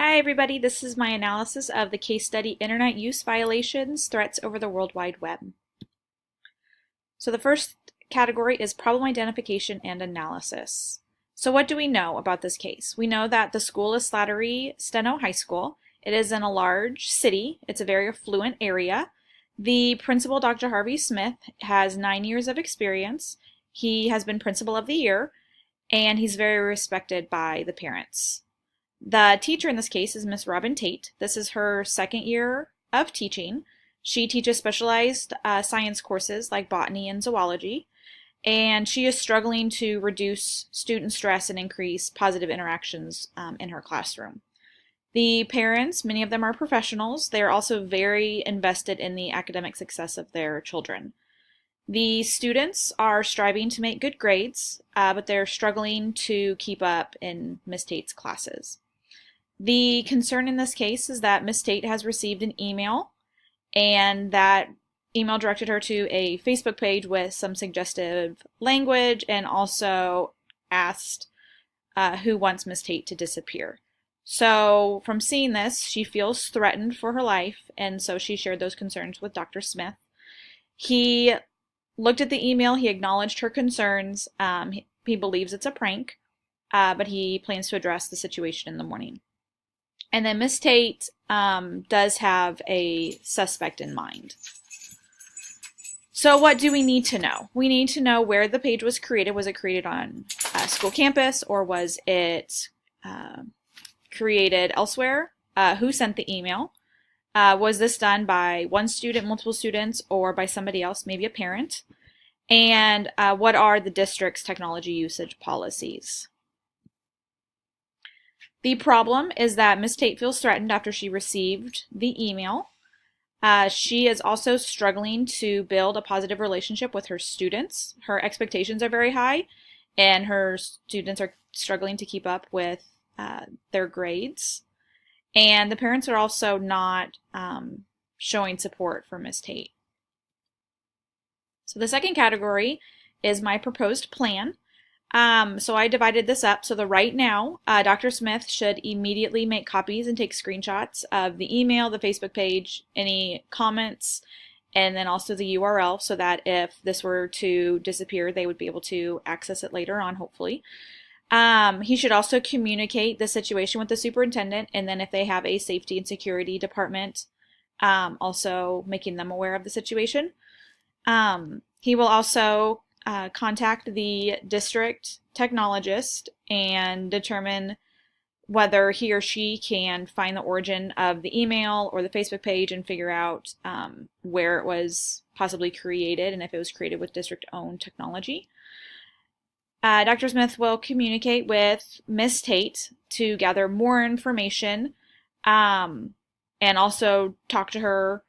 Hi everybody, this is my analysis of the case study Internet Use Violations, Threats over the World Wide Web. So the first category is problem identification and analysis. So what do we know about this case? We know that the school is Slattery Steno High School. It is in a large city. It's a very affluent area. The principal, Dr. Harvey Smith, has 9 years of experience. He has been principal of the year, and he's very respected by the parents. The teacher in this case is Miss Robin Tate. This is her second year of teaching. She teaches specialized science courses like botany and zoology, and she is struggling to reduce student stress and increase positive interactions in her classroom. The parents, many of them are professionals. They are also very invested in the academic success of their children. The students are striving to make good grades, but they're struggling to keep up in Miss Tate's classes. The concern in this case is that Miss Tate has received an email, and that email directed her to a Facebook page with some suggestive language and also asked who wants Miss Tate to disappear. So from seeing this, she feels threatened for her life, and so she shared those concerns with Dr. Smith. He looked at the email, he acknowledged her concerns, he believes it's a prank, but he plans to address the situation in the morning. And then Miss Tate does have a suspect in mind. So what do we need to know? We need to know where the page was created. Was it created on a school campus, or was it created elsewhere? Who sent the email? Was this done by one student, multiple students, or by somebody else, maybe a parent? And what are the district's technology usage policies? The problem is that Miss Tate feels threatened after she received the email. She is also struggling to build a positive relationship with her students. Her expectations are very high, and her students are struggling to keep up with their grades. And the parents are also not showing support for Miss Tate. So the second category is my proposed plan. So I divided this up. So right now, Dr. Smith should immediately make copies and take screenshots of the email, the Facebook page, any comments, and then also the URL, so that if this were to disappear, they would be able to access it later on, hopefully. He should also communicate the situation with the superintendent, and then if they have a safety and security department, also making them aware of the situation. He will also contact the district technologist and determine whether he or she can find the origin of the email or the Facebook page and figure out where it was possibly created and if it was created with district-owned technology. Dr. Smith will communicate with Miss Tate to gather more information and also talk to her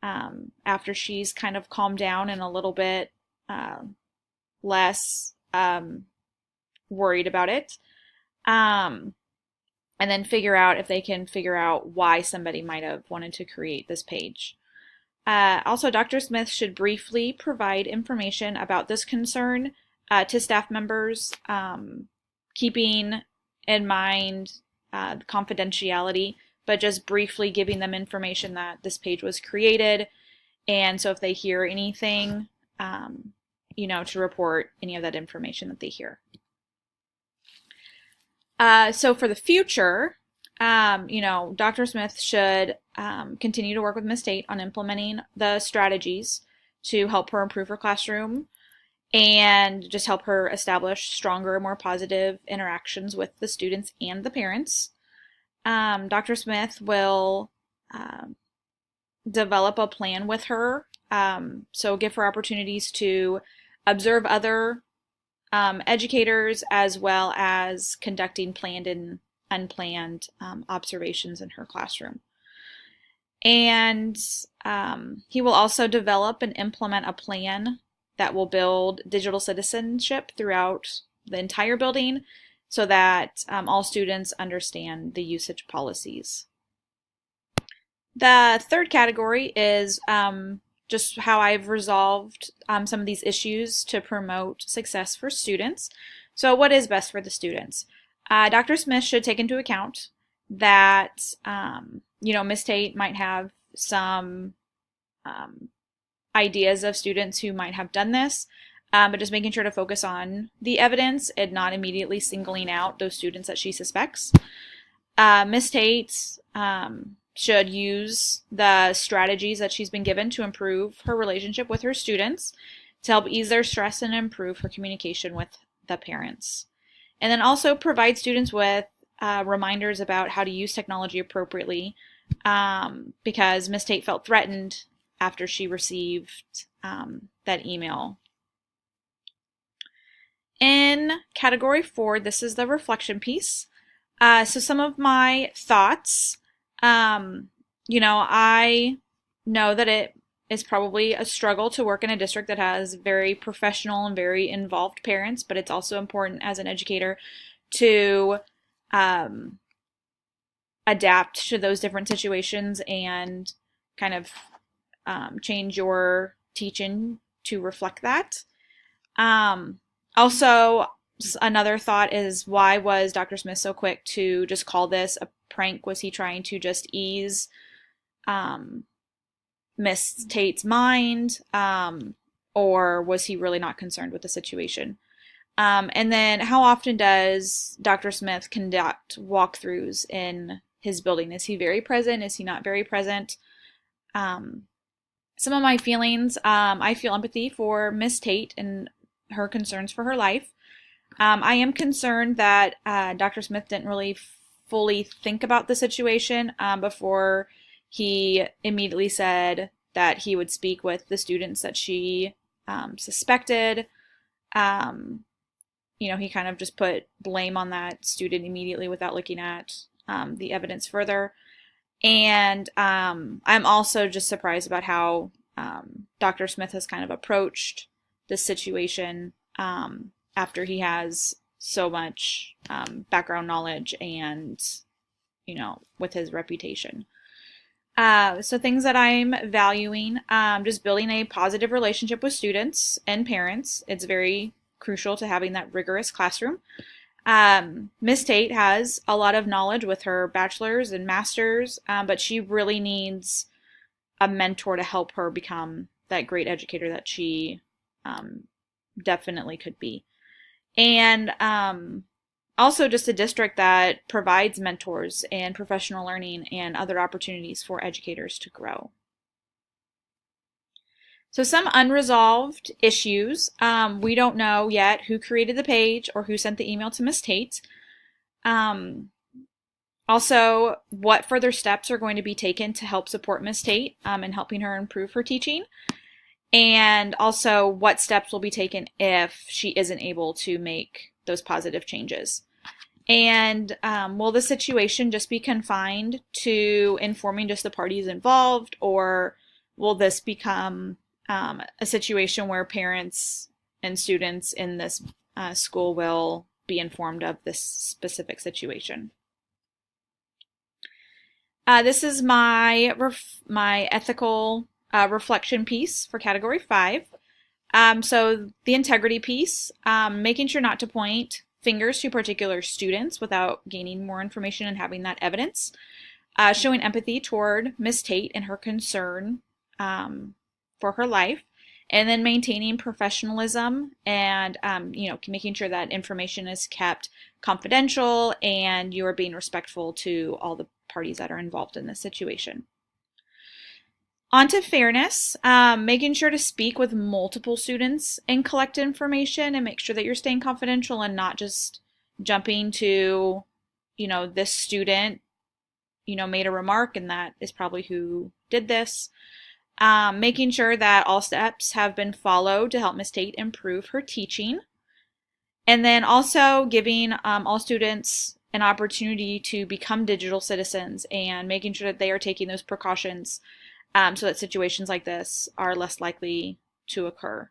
after she's kind of calmed down and a little bit less worried about it, and then figure out if they can figure out why somebody might have wanted to create this page. Also, Dr. Smith should briefly provide information about this concern to staff members, keeping in mind confidentiality, but just briefly giving them information that this page was created, and so if they hear anything, to report any of that information that they hear. So for the future, Dr. Smith should continue to work with Miss Tate on implementing the strategies to help her improve her classroom and just help her establish stronger, more positive interactions with the students and the parents. Dr. Smith will develop a plan with her, so give her opportunities to observe other educators, as well as conducting planned and unplanned observations in her classroom. And he will also develop and implement a plan that will build digital citizenship throughout the entire building so that all students understand the usage policies. The third category is just how I've resolved some of these issues to promote success for students. So what is best for the students? Dr. Smith should take into account that, Miss Tate might have some ideas of students who might have done this, but just making sure to focus on the evidence and not immediately singling out those students that she suspects. Miss Tate should use the strategies that she's been given to improve her relationship with her students to help ease their stress and improve her communication with the parents. And then also provide students with reminders about how to use technology appropriately, because Miss Tate felt threatened after she received that email. In category 4, this is the reflection piece. So some of my thoughts, I know that it is probably a struggle to work in a district that has very professional and very involved parents, but it's also important as an educator to adapt to those different situations and kind of change your teaching to reflect that. Also, another thought is, why was Dr. Smith so quick to just call this a prank? Was he trying to just ease Miss Tate's mind, or was he really not concerned with the situation? And then how often does Dr. Smith conduct walkthroughs in his building? Is he very present? Is he not very present? Some of my feelings, I feel empathy for Miss Tate and her concerns for her life. I am concerned that Dr. Smith didn't really fully think about the situation before he immediately said that he would speak with the students that she suspected. He kind of just put blame on that student immediately without looking at the evidence further. And I'm also just surprised about how Dr. Smith has kind of approached this situation after he has so much background knowledge and, with his reputation. So things that I'm valuing, just building a positive relationship with students and parents. It's very crucial to having that rigorous classroom. Miss Tate has a lot of knowledge with her bachelor's and master's, but she really needs a mentor to help her become that great educator that she definitely could be. And also just a district that provides mentors and professional learning and other opportunities for educators to grow. So some unresolved issues. We don't know yet who created the page or who sent the email to Miss Tate. Also, what further steps are going to be taken to help support Miss Tate in helping her improve her teaching. And also, what steps will be taken if she isn't able to make those positive changes. And will the situation just be confined to informing just the parties involved, or will this become a situation where parents and students in this school will be informed of this specific situation? This is my ethical reflection piece for category 5. So the integrity piece, making sure not to point fingers to particular students without gaining more information and having that evidence. Showing empathy toward Miss Tate and her concern for her life. And then maintaining professionalism and, making sure that information is kept confidential and you are being respectful to all the parties that are involved in this situation. On to fairness, making sure to speak with multiple students and collect information and make sure that you're staying confidential and not just jumping to, this student, made a remark and that is probably who did this. Making sure that all steps have been followed to help Miss Tate improve her teaching. And then also giving all students an opportunity to become digital citizens and making sure that they are taking those precautions so that situations like this are less likely to occur.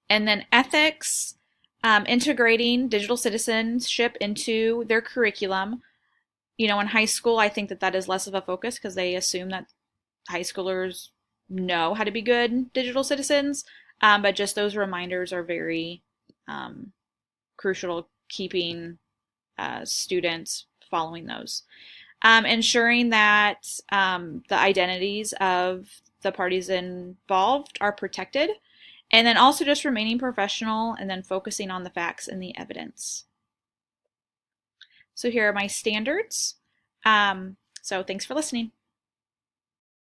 And then ethics, integrating digital citizenship into their curriculum. In high school, I think that is less of a focus because they assume that high schoolers know how to be good digital citizens, but just those reminders are very crucial to keeping students following those. Ensuring that the identities of the parties involved are protected, and then also just remaining professional and then focusing on the facts and the evidence. So here are my standards. So thanks for listening.